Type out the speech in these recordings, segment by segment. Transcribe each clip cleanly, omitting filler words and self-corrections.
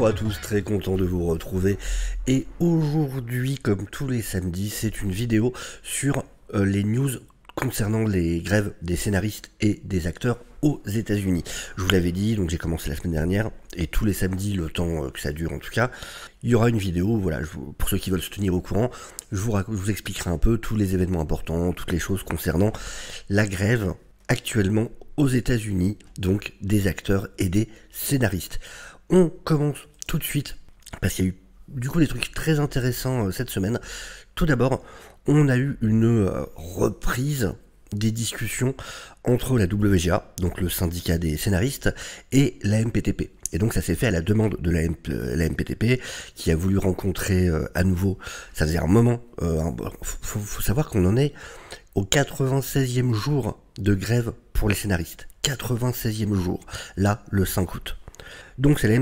Bonjour à tous, très content de vous retrouver. Et aujourd'hui, comme tous les samedis, c'est une vidéo sur les news concernant les grèves des scénaristes et des acteurs aux États-Unis. Je vous l'avais dit, donc j'ai commencé la semaine dernière, et tous les samedis, le temps que ça dure en tout cas, il y aura une vidéo, voilà, pour ceux qui veulent se tenir au courant, je vous expliquerai un peu tous les événements importants, toutes les choses concernant la grève actuellement aux États-Unis, donc des acteurs et des scénaristes. On commence tout de suite, parce qu'il y a eu du coup des trucs très intéressants cette semaine. Tout d'abord, on a eu une reprise des discussions entre la WGA, donc le syndicat des scénaristes, et la MPTP. Et donc ça s'est fait à la demande de la MPTP, qui a voulu rencontrer à nouveau, ça faisait un moment, faut savoir qu'on en est au 96e jour de grève pour les scénaristes. 96e jour, là, le 5 août. Donc c'est la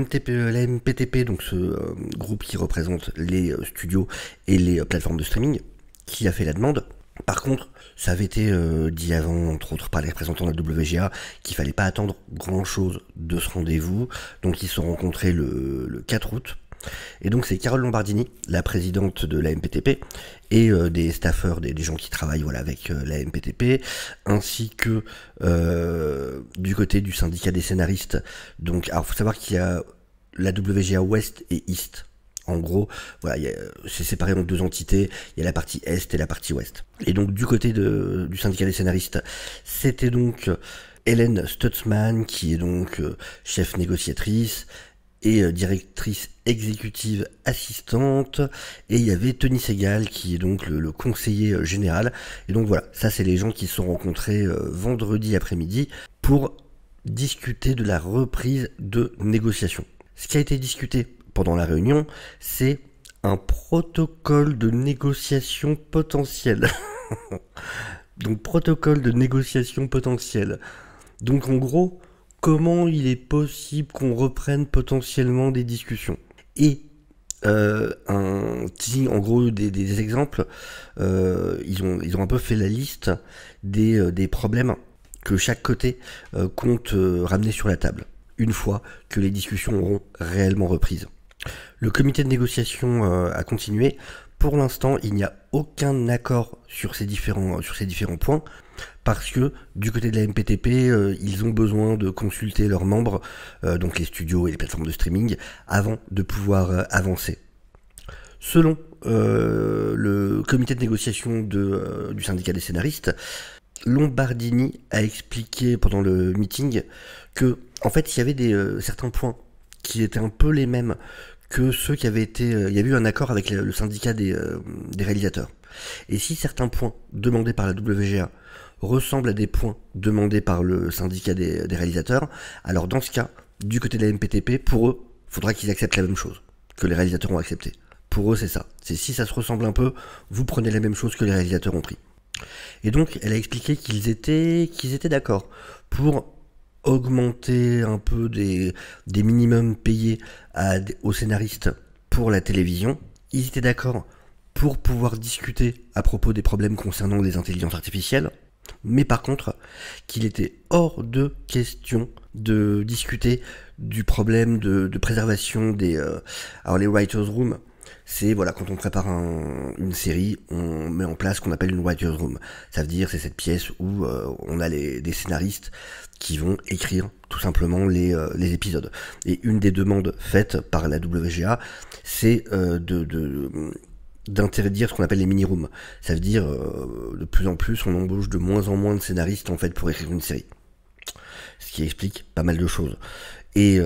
MPTP, donc ce groupe qui représente les studios et les plateformes de streaming, qui a fait la demande. Par contre, ça avait été dit avant, entre autres par les représentants de la WGA, qu'il fallait pas attendre grand chose de ce rendez-vous. Donc ils se sont rencontrés le 4 août. Et donc c'est Carole Lombardini, la présidente de la MPTP, et des staffeurs, des gens qui travaillent avec la MPTP, ainsi que du côté du syndicat des scénaristes. Donc, alors faut savoir qu'il y a la WGA West et East. En gros, voilà, c'est séparé en deux entités, il y a la partie Est et la partie Ouest. Et donc du côté du syndicat des scénaristes, c'était donc Hélène Stutzman, qui est donc chef négociatrice, et directrice exécutive assistante, et il y avait Tony Segal qui est donc le conseiller général. Et donc voilà, ça c'est les gens qui se sont rencontrés vendredi après-midi pour discuter de la reprise de négociations. Ce qui a été discuté pendant la réunion, c'est un protocole de négociation potentiel. Donc protocole de négociation potentiel. Donc en gros, comment il est possible qu'on reprenne potentiellement des discussions. Et en gros des exemples, ils ont un peu fait la liste des problèmes que chaque côté compte ramener sur la table, une fois que les discussions auront réellement reprise. Le comité de négociation a continué. Pour l'instant, il n'y a aucun accord sur ces différents points, parce que du côté de la MPTP, ils ont besoin de consulter leurs membres, donc les studios et les plateformes de streaming, avant de pouvoir avancer. Selon le comité de négociation du syndicat des scénaristes, Lombardini a expliqué pendant le meeting que, en fait, il y avait certains points qui étaient un peu les mêmes que ceux qui avaient été... il y avait eu un accord avec le syndicat des réalisateurs. Et si certains points demandés par la WGA ressemblent à des points demandés par le syndicat des réalisateurs, alors dans ce cas, du côté de la MPTP, pour eux, il faudra qu'ils acceptent la même chose que les réalisateurs ont accepté. Pour eux, c'est ça. C'est si ça se ressemble un peu, vous prenez la même chose que les réalisateurs ont pris. Et donc, elle a expliqué qu'ils étaient d'accord pour augmenter un peu des minimums payés aux scénaristes pour la télévision. Ils étaient d'accord pour pouvoir discuter à propos des problèmes concernant les intelligences artificielles, mais par contre, qu'il était hors de question de discuter du problème de préservation alors les writers' room, c'est quand on prépare une série, on met en place ce qu'on appelle une writer's room. Ça veut dire c'est cette pièce où on a des scénaristes qui vont écrire tout simplement les épisodes. Et une des demandes faites par la WGA, c'est d'interdire ce qu'on appelle les mini-rooms. Ça veut dire de plus en plus on embauche de moins en moins de scénaristes en fait pour écrire une série. Ce qui explique pas mal de choses. Et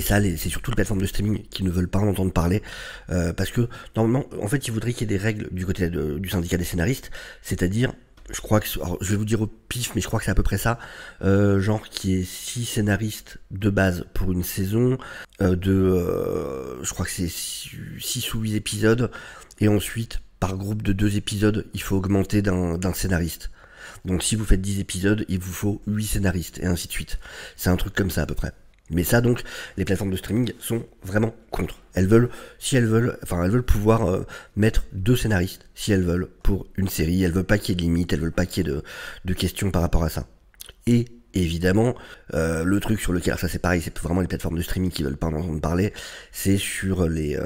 ça, c'est surtout les plateformes de streaming qui ne veulent pas en entendre parler, parce que normalement, en fait, ils voudraient qu'il y ait des règles du côté du syndicat des scénaristes, c'est-à-dire, je crois que, alors, je vais vous dire au pif, mais je crois que c'est à peu près ça, genre qui est 6 scénaristes de base pour une saison, je crois que c'est 6 ou 8 épisodes, et ensuite, par groupe de 2 épisodes, il faut augmenter d'un scénariste. Donc si vous faites 10 épisodes, il vous faut 8 scénaristes, et ainsi de suite. C'est un truc comme ça à peu près. Mais ça, donc, les plateformes de streaming sont vraiment contre. Elles veulent pouvoir mettre 2 scénaristes, si elles veulent, pour une série. Elles veulent pas qu'il y ait de limites, elles veulent pas qu'il y ait de questions par rapport à ça. Et Évidemment, le truc sur lequel, alors ça c'est pareil, c'est vraiment les plateformes de streaming qui veulent pas en entendre parler, c'est sur les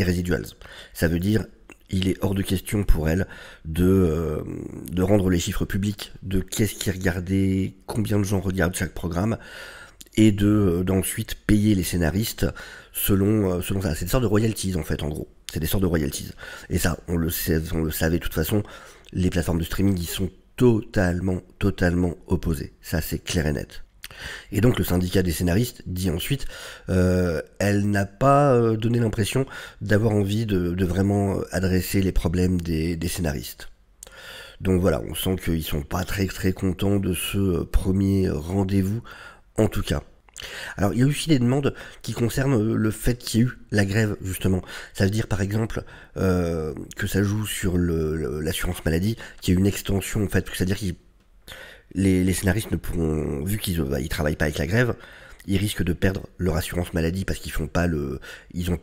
residuals. Ça veut dire, il est hors de question pour elles de rendre les chiffres publics de qu'est-ce qui est regardé, combien de gens regardent chaque programme, et d'ensuite payer les scénaristes selon ça. C'est des sortes de royalties en fait, en gros. C'est des sortes de royalties. Et ça, on le savait de toute façon, les plateformes de streaming y sont totalement opposées. Ça, c'est clair et net. Et donc le syndicat des scénaristes dit ensuite, elle n'a pas donné l'impression d'avoir envie de vraiment adresser les problèmes des scénaristes. Donc voilà, on sent qu'ils sont pas très contents de ce premier rendez-vous, en tout cas. Alors il y a aussi des demandes qui concernent le fait qu'il y ait eu la grève justement. Ça veut dire par exemple que ça joue sur l'assurance maladie, qu'il y a une extension en fait, c'est-à-dire que les scénaristes ne pourront, vu qu'ils travaillent pas avec la grève, ils risquent de perdre leur assurance maladie parce qu'ils n'ont pas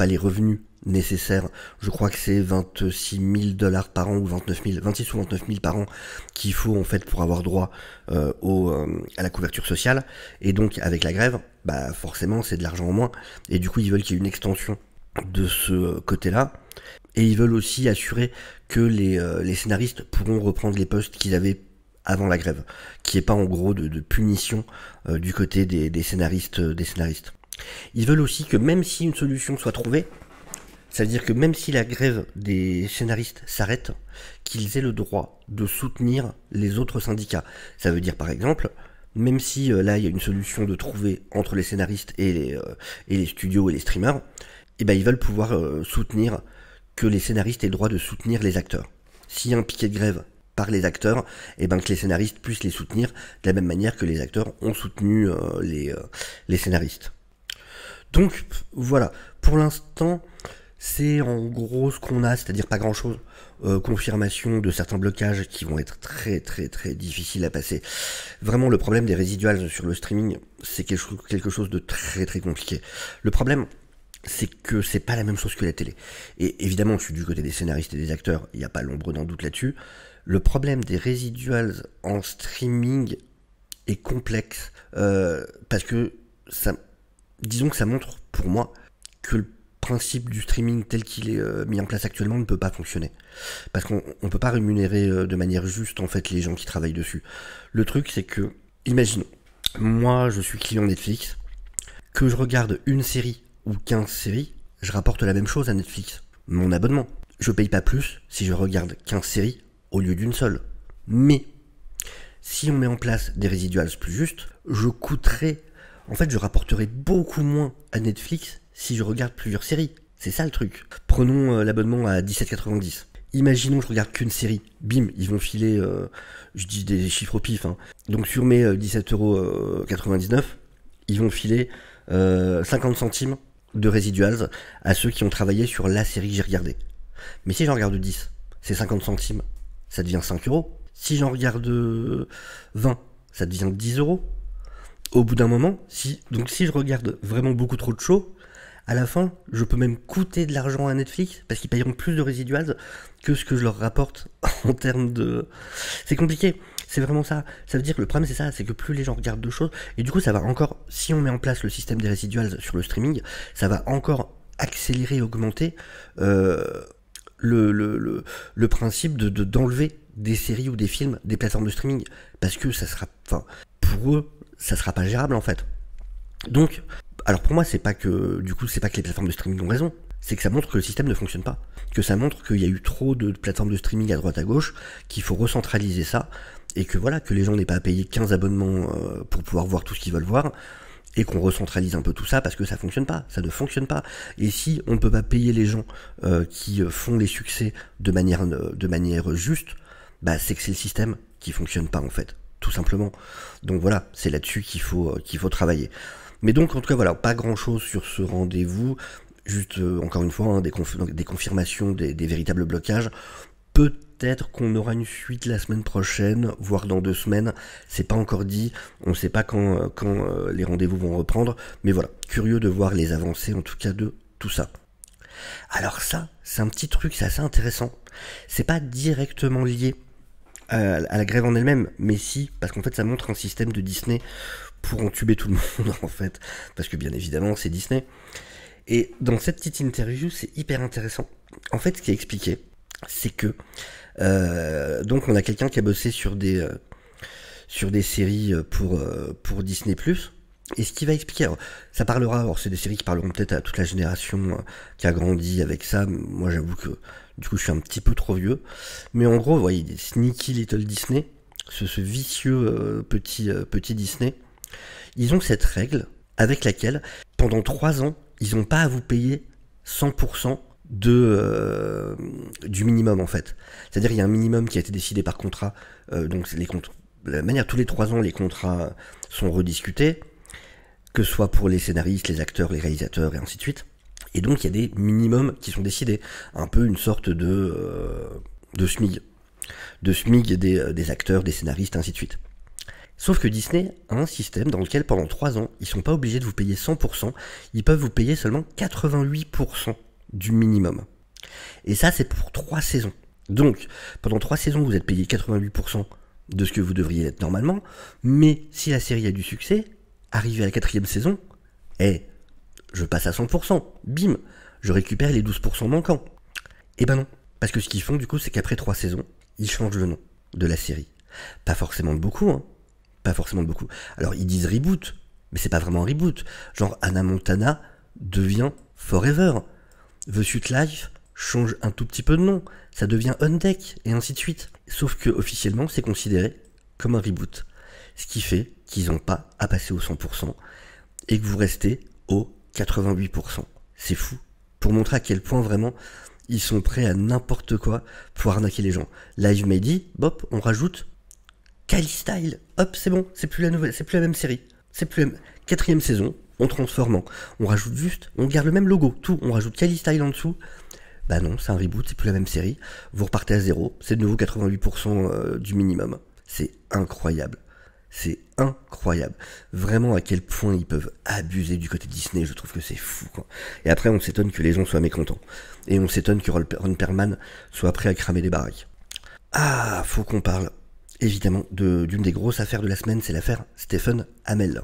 les revenus nécessaires. Je crois que c'est 26 000 $ par an ou 26 ou 29 000 par an qu'il faut en fait pour avoir droit à la couverture sociale. Et donc avec la grève, bah forcément c'est de l'argent en moins. Et du coup ils veulent qu'il y ait une extension de ce côté-là. Et ils veulent aussi assurer que les scénaristes pourront reprendre les postes qu'ils avaient avant la grève, qui est pas en gros de punition du côté des scénaristes. Ils veulent aussi que même si une solution soit trouvée, ça veut dire que même si la grève des scénaristes s'arrête, qu'ils aient le droit de soutenir les autres syndicats. Ça veut dire par exemple, même si là il y a une solution de trouver entre les scénaristes et les studios et les streamers, et ben ils veulent pouvoir soutenir que les scénaristes aient le droit de soutenir les acteurs. S'il y a un piquet de grève par les acteurs, et ben que les scénaristes puissent les soutenir de la même manière que les acteurs ont soutenu les scénaristes. Donc voilà, pour l'instant, c'est en gros ce qu'on a, c'est-à-dire pas grand-chose. Confirmation de certains blocages qui vont être très difficiles à passer. Vraiment, le problème des residuals sur le streaming, c'est quelque chose de très compliqué. Le problème, c'est que c'est pas la même chose que la télé. Et évidemment, je suis du côté des scénaristes et des acteurs, il n'y a pas l'ombre d'un doute là-dessus. Le problème des residuals en streaming est complexe, parce que disons que ça montre pour moi que le principe du streaming tel qu'il est mis en place actuellement ne peut pas fonctionner. Parce qu'on peut pas rémunérer de manière juste en fait les gens qui travaillent dessus. Le truc c'est que, imaginons, moi je suis client Netflix, que je regarde une série ou 15 séries, je rapporte la même chose à Netflix. Mon abonnement. Je paye pas plus si je regarde 15 séries au lieu d'une seule. Mais, si on met en place des residuals plus justes, je rapporterai beaucoup moins à Netflix si je regarde plusieurs séries. C'est ça le truc. Prenons l'abonnement à 17,90. Imaginons que je regarde qu'une série. Bim, ils vont filer, je dis des chiffres au pif, hein. Donc sur mes 17,99€, ils vont filer 50 centimes de residuals à ceux qui ont travaillé sur la série que j'ai regardée. Mais si j'en regarde 10, c'est 50 centimes, ça devient 5€. Si j'en regarde 20, ça devient 10€. Au bout d'un moment, si je regarde vraiment beaucoup trop de shows, à la fin, je peux même coûter de l'argent à Netflix, parce qu'ils payeront plus de residuals que ce que je leur rapporte en termes de... C'est compliqué, c'est vraiment ça. Ça veut dire que le problème c'est ça, c'est que plus les gens regardent de choses, et du coup ça va encore, si on met en place le système des residuals sur le streaming, ça va encore accélérer, augmenter le principe d'enlever des séries ou des films des plateformes de streaming, parce que ça sera, pour eux, ça sera pas gérable en fait. Donc, alors pour moi c'est pas que les plateformes de streaming ont raison, c'est que ça montre que le système ne fonctionne pas, que ça montre qu'il y a eu trop de plateformes de streaming à droite à gauche, qu'il faut recentraliser ça, et que voilà, que les gens n'aient pas à payer 15 abonnements pour pouvoir voir tout ce qu'ils veulent voir, et qu'on recentralise un peu tout ça parce que ça fonctionne pas, ça ne fonctionne pas. Et si on ne peut pas payer les gens qui font les succès de manière juste, bah c'est que c'est le système qui fonctionne pas en fait, tout simplement. Donc voilà, c'est là-dessus qu'il faut travailler. Mais donc en tout cas voilà, pas grand chose sur ce rendez-vous, juste encore une fois des confirmations des véritables blocages. Peut-être qu'on aura une suite la semaine prochaine, voire dans 2 semaines, c'est pas encore dit, on ne sait pas quand les rendez-vous vont reprendre, mais voilà, curieux de voir les avancées en tout cas de tout ça. Alors ça, c'est un petit truc, c'est assez intéressant, c'est pas directement lié à la grève en elle-même, mais si, parce qu'en fait ça montre un système de Disney pour entuber tout le monde en fait, parce que bien évidemment c'est Disney. Et dans cette petite interview, c'est hyper intéressant. En fait, ce qui est expliqué, c'est que donc on a quelqu'un qui a bossé sur des séries pour Disney+. Et ce qui va expliquer, alors, ça parlera, alors c'est des séries qui parleront peut-être à toute la génération qui a grandi avec ça. Moi, j'avoue que du coup, je suis un petit peu trop vieux. Mais en gros, vous voyez, Sneaky Little Disney, ce vicieux petit Disney, ils ont cette règle avec laquelle, pendant 3 ans, ils n'ont pas à vous payer 100% du minimum en fait. C'est-à-dire il y a un minimum qui a été décidé par contrat, donc la manière tous les 3 ans les contrats sont rediscutés, que ce soit pour les scénaristes, les acteurs, les réalisateurs et ainsi de suite. Et donc il y a des minimums qui sont décidés, un peu une sorte de SMIG, des acteurs, des scénaristes, ainsi de suite. Sauf que Disney a un système dans lequel pendant 3 ans, ils sont pas obligés de vous payer 100%, ils peuvent vous payer seulement 88% du minimum. Et ça, c'est pour 3 saisons. Donc, pendant 3 saisons, vous êtes payé 88% de ce que vous devriez être normalement, mais si la série a du succès, arrivé à la 4e saison, je passe à 100%, bim, je récupère les 12% manquants. Et ben non, parce que ce qu'ils font du coup, c'est qu'après 3 saisons, ils changent le nom de la série. Pas forcément de beaucoup, hein. Pas forcément de beaucoup. Alors ils disent reboot, mais c'est pas vraiment un reboot. Genre Hannah Montana devient Forever. The Suite Life change un tout petit peu de nom. Ça devient On Deck, et ainsi de suite. Sauf que officiellement, c'est considéré comme un reboot. Ce qui fait qu'ils n'ont pas à passer au 100% et que vous restez au 88%. C'est fou. Pour montrer à quel point vraiment ils sont prêts à n'importe quoi pour arnaquer les gens. Live Made, bop, on rajoute Kylie Style, hop, c'est bon, c'est plus la même série. C'est plus la 4e saison, on transforme on rajoute juste, on garde le même logo, tout, on rajoute Kylie Style en dessous. Bah non, c'est un reboot, c'est plus la même série. Vous repartez à zéro, c'est de nouveau 88% du minimum. C'est incroyable. C'est incroyable. Vraiment à quel point ils peuvent abuser du côté Disney, je trouve que c'est fou, quoi. Et après, on s'étonne que les gens soient mécontents. Et on s'étonne que Ron Perlman soit prêt à cramer des baraques. Ah, faut qu'on parle évidemment d'une des grosses affaires de la semaine, c'est l'affaire Stephen Amell.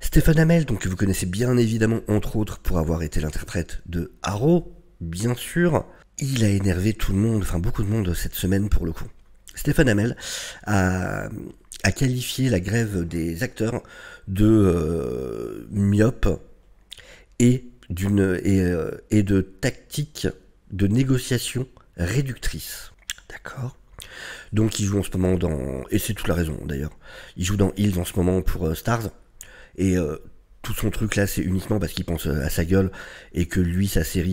Stephen Amell, donc que vous connaissez bien évidemment entre autres pour avoir été l'interprète de Arrow, bien sûr, il a énervé tout le monde, enfin beaucoup de monde cette semaine pour le coup. Stephen Amell a qualifié la grève des acteurs de myope et de tactique de négociation réductrice. D'accord ? Donc il joue en ce moment et c'est toute la raison d'ailleurs, il joue dans Hills en ce moment pour Stars, et tout son truc là c'est uniquement parce qu'il pense à sa gueule, et que lui sa série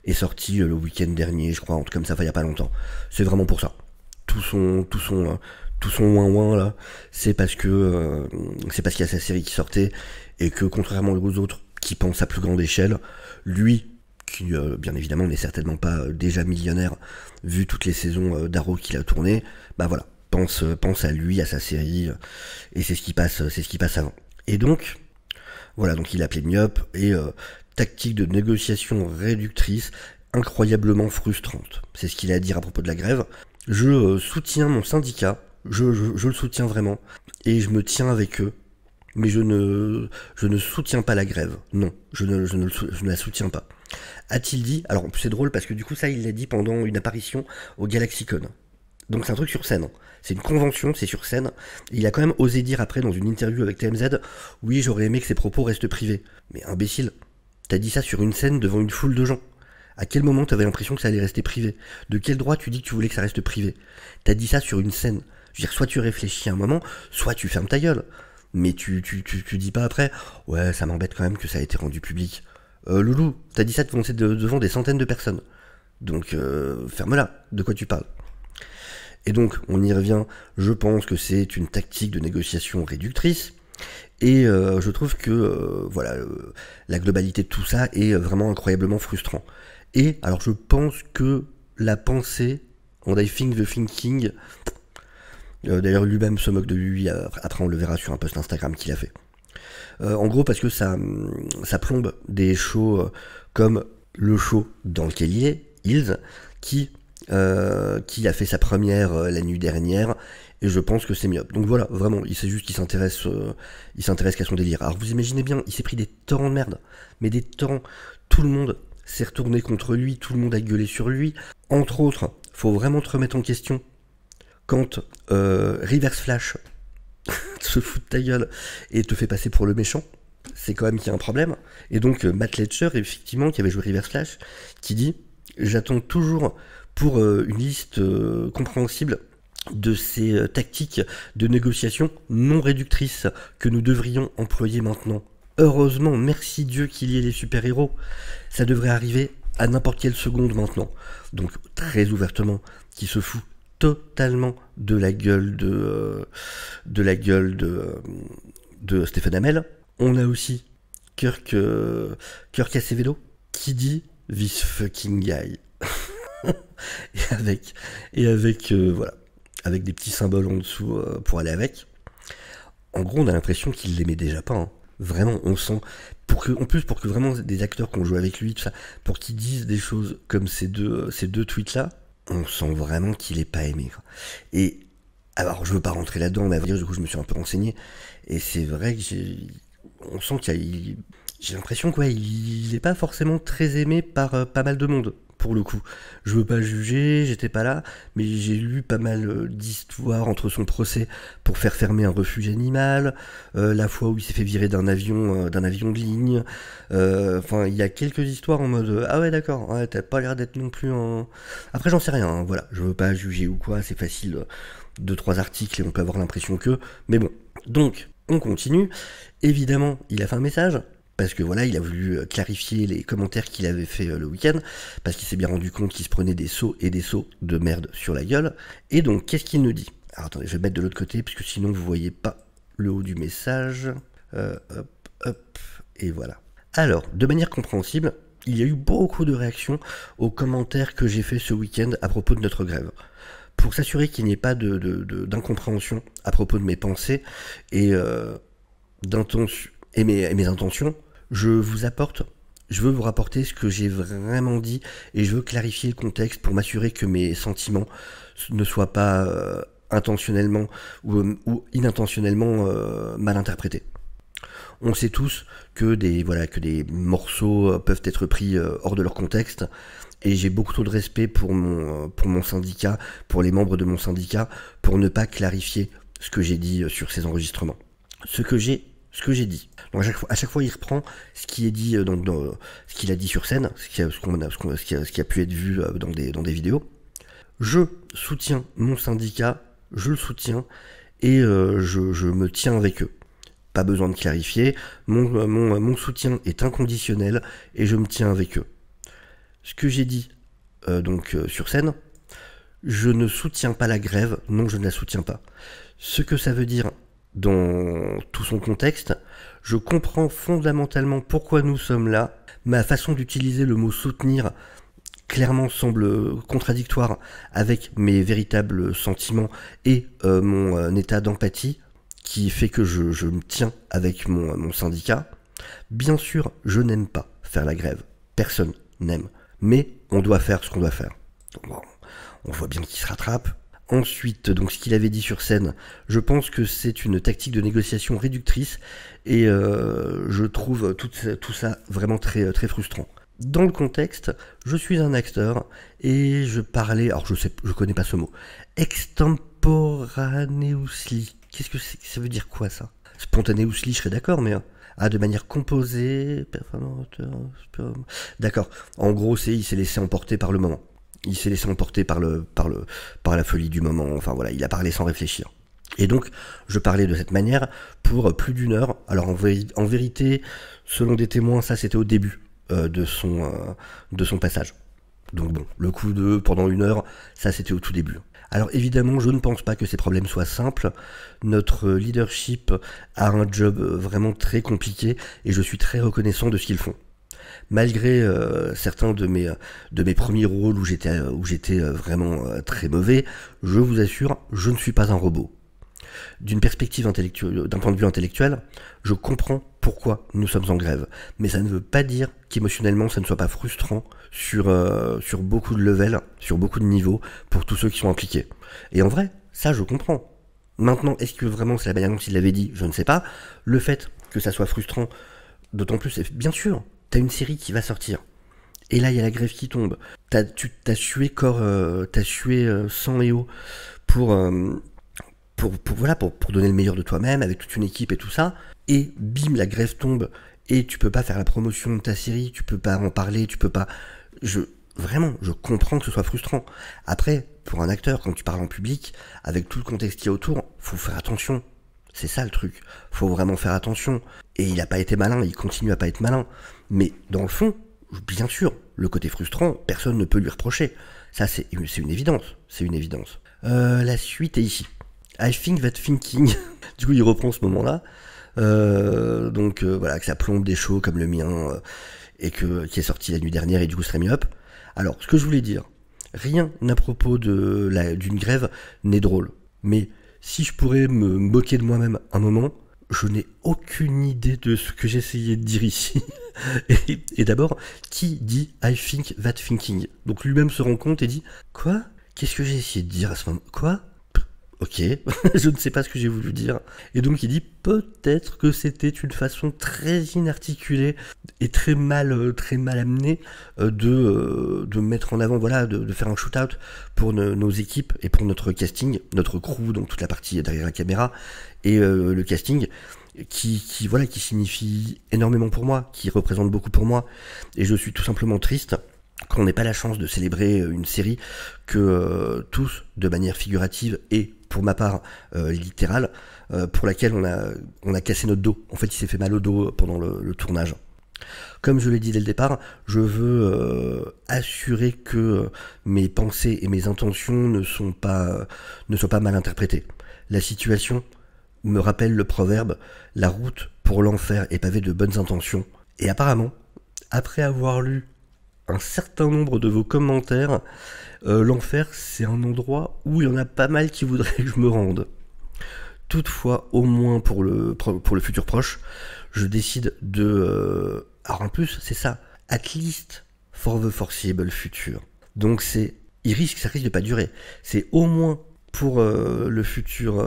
est sortie le week-end dernier je crois, en tout comme ça, enfin il y a pas longtemps, c'est vraiment pour ça. Tout son ouin là, c'est parce qu'il y a sa série qui sortait, et que contrairement aux autres qui pensent à plus grande échelle, lui qui bien évidemment n'est certainement pas déjà millionnaire vu toutes les saisons d'Arrow qu'il a tourné, bah voilà, pense à lui, à sa série, et c'est ce qui passe avant. Et donc voilà, donc il a appelé myope et tactique de négociation réductrice incroyablement frustrante. C'est ce qu'il a à dire à propos de la grève. Je soutiens mon syndicat, je le soutiens vraiment, et je me tiens avec eux, mais je ne soutiens pas la grève. Non, je ne la soutiens pas. A-t-il dit, alors c'est drôle parce que du coup ça il l'a dit pendant une apparition au GalaxyCon. Donc c'est un truc sur scène, c'est une convention, c'est sur scène. Et il a quand même osé dire après dans une interview avec TMZ, oui j'aurais aimé que ses propos restent privés. Mais imbécile, t'as dit ça sur une scène devant une foule de gens. À quel moment t'avais l'impression que ça allait rester privé? De quel droit tu dis que tu voulais que ça reste privé? T'as dit ça sur une scène. Je veux dire, soit tu réfléchis un moment, soit tu fermes ta gueule. Mais tu dis pas après, ouais ça m'embête quand même que ça a été rendu public. Loulou, t'as dit ça devant des centaines de personnes. Donc, ferme-la. De quoi tu parles? Et donc, on y revient. Je pense que c'est une tactique de négociation réductrice. Et je trouve que, la globalité de tout ça est vraiment incroyablement frustrant. Et, alors, je pense que la pensée, on I think the thinking, d'ailleurs, lui-même se moque de lui. Après, on le verra sur un post Instagram qu'il a fait. En gros parce que ça plombe des shows comme le show dans lequel il est, Hills, qui qui a fait sa première la nuit dernière, et je pense que c'est mieux. Donc voilà, vraiment, c'est juste qu'il s'intéresse qu'à son délire. Alors vous imaginez bien, il s'est pris des torrents de merde, mais des torrents, tout le monde s'est retourné contre lui, tout le monde a gueulé sur lui. Entre autres, faut vraiment te remettre en question quand Reverse Flash se fout de ta gueule et te fait passer pour le méchant. C'est quand même qu'il y a un problème. Et donc Matt Letcher, effectivement, qui avait joué Reverse Flash, qui dit « J'attends toujours pour une liste compréhensible de ces tactiques de négociation non réductrices que nous devrions employer maintenant. Heureusement, merci Dieu qu'il y ait les super-héros. Ça devrait arriver à n'importe quelle seconde maintenant. » Donc très ouvertement, qui se fout totalement de la gueule de Stephen Amell. On a aussi Kirk Acevedo qui dit this fucking guy et avec voilà, avec des petits symboles en dessous pour aller avec. En gros, on a l'impression qu'il l'aimait déjà pas. Hein. Vraiment, on sent pour que vraiment des acteurs qui ont joué avec lui, tout ça, pour qu'ils disent des choses comme ces deux tweets là, on sent vraiment qu'il est pas aimé. Quoi. Et alors, je veux pas rentrer là-dedans, mais à vrai dire, du coup, je me suis un peu renseigné, et c'est vrai que on sent j'ai l'impression qu'il est pas forcément très aimé par pas mal de monde. Pour le coup, je veux pas juger, j'étais pas là, mais j'ai lu pas mal d'histoires entre son procès pour faire fermer un refuge animal, la fois où il s'est fait virer d'un avion de ligne. Enfin, il y a quelques histoires en mode ah ouais d'accord, ouais, t'as pas l'air d'être non plus en. Après j'en sais rien, hein, voilà, je veux pas juger ou quoi, c'est facile, 2-3 articles et on peut avoir l'impression que, mais bon. Donc on continue. Évidemment, il a fait un message. Parce que voilà, il a voulu clarifier les commentaires qu'il avait fait le week-end, parce qu'il s'est bien rendu compte qu'il se prenait des seaux et des seaux de merde sur la gueule. Et donc, qu'est-ce qu'il nous dit? Alors attendez, je vais mettre de l'autre côté, puisque sinon vous voyez pas le haut du message. Hop, et voilà. Alors, de manière compréhensible, il y a eu beaucoup de réactions aux commentaires que j'ai fait ce week-end à propos de notre grève. Pour s'assurer qu'il n'y ait pas d'incompréhension à propos de mes pensées et d'intention et mes intentions, je veux vous rapporter ce que j'ai vraiment dit et je veux clarifier le contexte pour m'assurer que mes sentiments ne soient pas intentionnellement ou inintentionnellement mal interprétés. On sait tous que des morceaux peuvent être pris hors de leur contexte et j'ai beaucoup trop de respect pour mon syndicat, pour les membres de mon syndicat, pour ne pas clarifier ce que j'ai dit sur ces enregistrements. Ce que j'ai dit. Donc à chaque fois, il reprend ce qui est dit, ce qu'il a dit sur scène, ce qui a pu être vu dans des vidéos. Je soutiens mon syndicat, je le soutiens et je me tiens avec eux. Pas besoin de clarifier. Mon soutien est inconditionnel et je me tiens avec eux. Ce que j'ai dit sur scène, je ne soutiens pas la grève, non, je ne la soutiens pas. Ce que ça veut dire dans tout son contexte, je comprends fondamentalement pourquoi nous sommes là. Ma façon d'utiliser le mot soutenir clairement semble contradictoire avec mes véritables sentiments et mon état d'empathie qui fait que je me tiens avec mon syndicat. Bien sûr, je n'aime pas faire la grève. Personne n'aime. Mais on doit faire ce qu'on doit faire. Donc, bon, on voit bien qu'il se rattrape. Ensuite, donc ce qu'il avait dit sur scène, je pense que c'est une tactique de négociation réductrice et je trouve tout ça vraiment très, très frustrant. Dans le contexte, je suis un acteur et je parlais, alors je connais pas ce mot, extemporaneously. Qu'est-ce que ça veut dire quoi ça? Spontaneously, je serais d'accord, mais de manière composée, d'accord. En gros, il s'est laissé emporter par le moment. Il s'est laissé emporter par la folie du moment. Enfin voilà, il a parlé sans réfléchir. Et donc, je parlais de cette manière pour plus d'une heure. Alors en vérité, selon des témoins, ça c'était au début de son passage. Donc bon, le coup de pendant une heure, ça c'était au tout début. Alors évidemment, je ne pense pas que ces problèmes soient simples. Notre leadership a un job vraiment très compliqué et je suis très reconnaissant de ce qu'ils font. Malgré certains de mes premiers rôles où j'étais vraiment très mauvais, je vous assure, je ne suis pas un robot. D'un point de vue intellectuel, je comprends pourquoi nous sommes en grève. Mais ça ne veut pas dire qu'émotionnellement ça ne soit pas frustrant sur beaucoup de levels, sur beaucoup de niveaux, pour tous ceux qui sont impliqués. Et en vrai, ça je comprends. Maintenant, est-ce que vraiment c'est la manière dont il l'avait dit? Je ne sais pas. Le fait que ça soit frustrant, d'autant plus, bien sûr, t'as une série qui va sortir. Et là, il y a la grève qui tombe. T'as tué sang et eau pour donner le meilleur de toi-même avec toute une équipe et tout ça. Et bim, la grève tombe et tu peux pas faire la promotion de ta série, tu peux pas en parler, tu peux pas. Vraiment, je comprends que ce soit frustrant. Après, pour un acteur, quand tu parles en public, avec tout le contexte qu'il y a autour, faut faire attention. C'est ça le truc. Faut vraiment faire attention. Et il a pas été malin, il continue à pas être malin. Mais dans le fond, bien sûr, le côté frustrant, personne ne peut lui reprocher. Ça, c'est une évidence. C'est une évidence. La suite est ici. I think that thinking. Du coup, il reprend ce moment-là. Voilà, que ça plombe des shows comme le mien et qui est sorti la nuit dernière et du coup serait mis up. Alors, ce que je voulais dire, rien à propos d'une grève n'est drôle. Mais si je pourrais me moquer de moi-même un moment, je n'ai aucune idée de ce que j'essayais de dire ici. et d'abord, qui dit I think that thinking? Donc lui-même se rend compte et dit quoi? Qu'est-ce que j'ai essayé de dire à ce moment? Quoi? Ok, je ne sais pas ce que j'ai voulu dire. Et donc il dit peut-être que c'était une façon très inarticulée et très mal amenée de mettre en avant, voilà, de faire un shoot-out pour nos équipes et pour notre casting, notre crew, donc toute la partie derrière la caméra et le casting qui signifie énormément pour moi, qui représente beaucoup pour moi. Et je suis tout simplement triste qu'on n'ait pas la chance de célébrer une série que tous, de manière figurative et pour ma part littérale, pour laquelle on a cassé notre dos. En fait, il s'est fait mal au dos pendant le tournage. Comme je l'ai dit dès le départ, je veux assurer que mes pensées et mes intentions ne soient pas mal interprétées. La situation me rappelle le proverbe « La route pour l'enfer est pavée de bonnes intentions ». Et apparemment, après avoir lu un certain nombre de vos commentaires, l'enfer c'est un endroit où il y en a pas mal qui voudraient que je me rende. Toutefois, au moins pour le futur proche, je décide de... alors en plus, c'est ça, at least for the foreseeable future. Donc ça risque de pas durer. C'est au moins pour le futur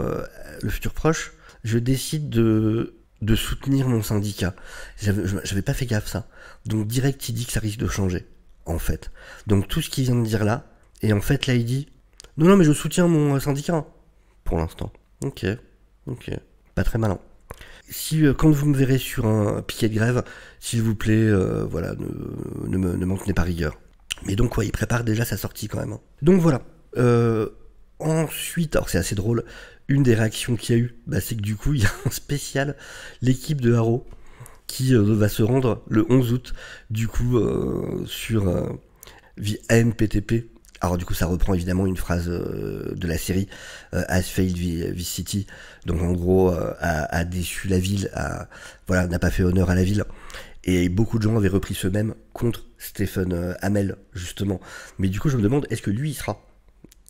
proche, je décide de soutenir mon syndicat. J'avais pas fait gaffe ça. Donc direct il dit que ça risque de changer, en fait. Donc tout ce qu'il vient de dire là, et en fait là il dit non mais je soutiens mon syndicat pour l'instant. Ok. Pas très malin. Si quand vous me verrez sur un piquet de grève, s'il vous plaît, voilà, ne m'en tenez pas rigueur. Mais donc ouais, il prépare déjà sa sortie quand même. Donc voilà. Ensuite, alors c'est assez drôle, une des réactions qu'il y a eu, c'est que du coup, il y a un spécial, l'équipe de Haro, qui va se rendre le 11 août, du coup, sur AMPTP. Alors du coup, ça reprend évidemment une phrase de la série, Has failed this city, donc en gros, a déçu la ville, n'a pas fait honneur à la ville. Et beaucoup de gens avaient repris ce même contre Stephen Amell, justement. Mais du coup, je me demande, est-ce que lui, il sera?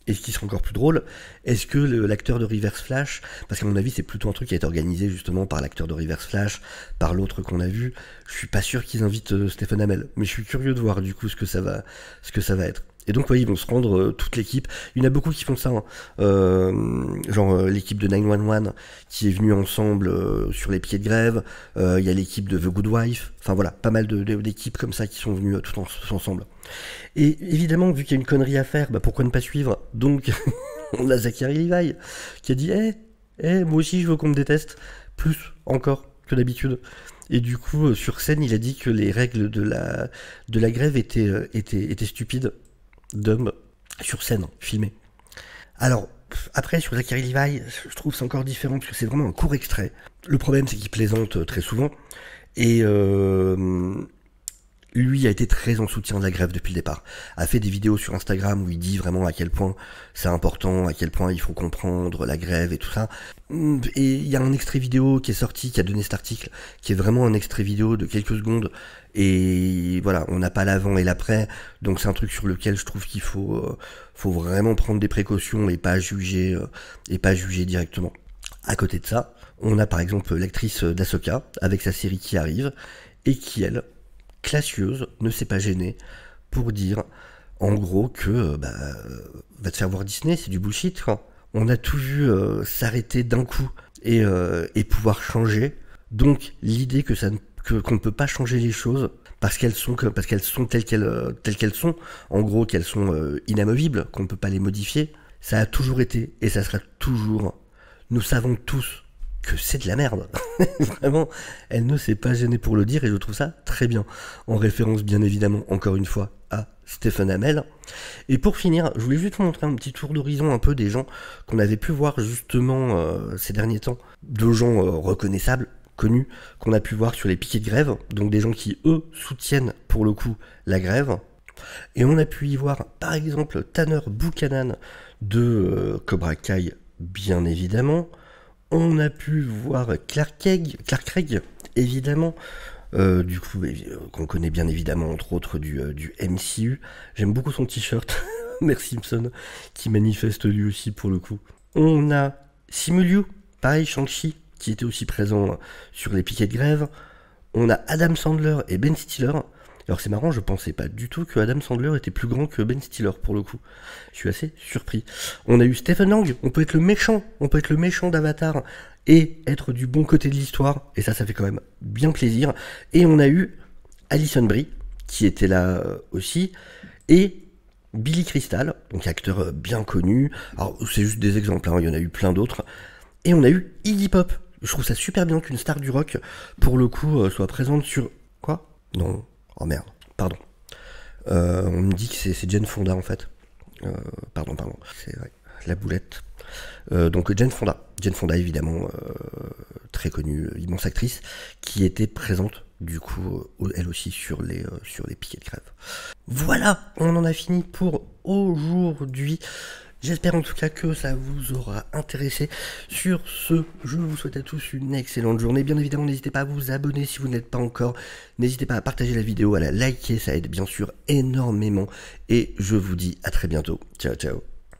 Est-ce qu'il sera encore plus drôle? Est-ce que l'acteur de Reverse Flash, parce qu'à mon avis c'est plutôt un truc qui a été organisé justement par l'acteur de Reverse Flash, par l'autre qu'on a vu, je suis pas sûr qu'ils invitent Stephen Amell, mais je suis curieux de voir du coup ce que ça va être. Et donc ouais, ils vont se rendre toute l'équipe. Il y en a beaucoup qui font ça, genre l'équipe de 911 qui est venue ensemble sur les pieds de grève. Il y a l'équipe de The Good Wife. Enfin voilà, pas mal d'équipes comme ça qui sont venues tous ensemble. Et évidemment, vu qu'il y a une connerie à faire, pourquoi ne pas suivre? Donc on a Zachary Levi qui a dit moi aussi je veux qu'on me déteste plus encore que d'habitude. Et du coup, sur scène, il a dit que les règles de la grève étaient stupides. Dumb, sur scène, filmé. Alors, après, sur Zachary Levi, je trouve c'est encore différent, parce que c'est vraiment un court extrait. Le problème, c'est qu'il plaisante très souvent, et lui a été très en soutien de la grève depuis le départ. A fait des vidéos sur Instagram où il dit vraiment à quel point c'est important, à quel point il faut comprendre la grève et tout ça. Et il y a un extrait vidéo qui est sorti, qui a donné cet article, qui est vraiment un extrait vidéo de quelques secondes. Et voilà, on n'a pas l'avant et l'après, donc c'est un truc sur lequel je trouve qu'il faut vraiment prendre des précautions et pas juger directement. À côté de ça, on a par exemple l'actrice d'Ahsoka, avec sa série qui arrive, et qui, elle, classieuse, ne s'est pas gênée pour dire, en gros, que va te faire voir Disney, c'est du bullshit, quoi. On a tout vu s'arrêter d'un coup et pouvoir changer. Donc l'idée qu'on ne peut pas changer les choses parce qu'elles sont telles qu'elles sont, en gros qu'elles sont inamovibles, qu'on ne peut pas les modifier, ça a toujours été et ça sera toujours. Nous savons tous que c'est de la merde. Vraiment, elle ne s'est pas gênée pour le dire et je trouve ça très bien. En référence bien évidemment, encore une fois, à Stephen Amell. Et pour finir, je voulais juste vous montrer un petit tour d'horizon un peu des gens qu'on avait pu voir justement ces derniers temps, de gens reconnaissables, connus, qu'on a pu voir sur les piquets de grève, donc des gens qui, eux, soutiennent pour le coup la grève. Et on a pu y voir, par exemple, Tanner Buchanan de Cobra Kai, bien évidemment. On a pu voir Clark Craig, évidemment, qu'on connaît bien évidemment, entre autres, du MCU. J'aime beaucoup son t-shirt, Mère Simpson, qui manifeste lui aussi pour le coup. On a Simu Liu, pareil, Shang-Chi, qui était aussi présent sur les piquets de grève. On a Adam Sandler et Ben Stiller. Alors c'est marrant, je pensais pas du tout que Adam Sandler était plus grand que Ben Stiller pour le coup. Je suis assez surpris. On a eu Stephen Lang, on peut être le méchant d'Avatar et être du bon côté de l'histoire, et ça fait quand même bien plaisir. Et on a eu Alison Brie, qui était là aussi, et Billy Crystal, donc acteur bien connu. Alors c'est juste des exemples, il y en a eu plein d'autres. Et on a eu Iggy Pop. Je trouve ça super bien qu'une star du rock, pour le coup, soit présente sur... Quoi ? Non. Oh merde, pardon. On me dit que c'est Jane Fonda en fait. Pardon. C'est vrai, la boulette. Donc Jane Fonda évidemment, très connue, immense actrice, qui était présente du coup, elle aussi sur les piquets de grève. Voilà, on en a fini pour aujourd'hui. J'espère en tout cas que ça vous aura intéressé. Sur ce, je vous souhaite à tous une excellente journée. Bien évidemment, n'hésitez pas à vous abonner si vous n'êtes pas encore. N'hésitez pas à partager la vidéo, à la liker, ça aide bien sûr énormément. Et je vous dis à très bientôt. Ciao, ciao.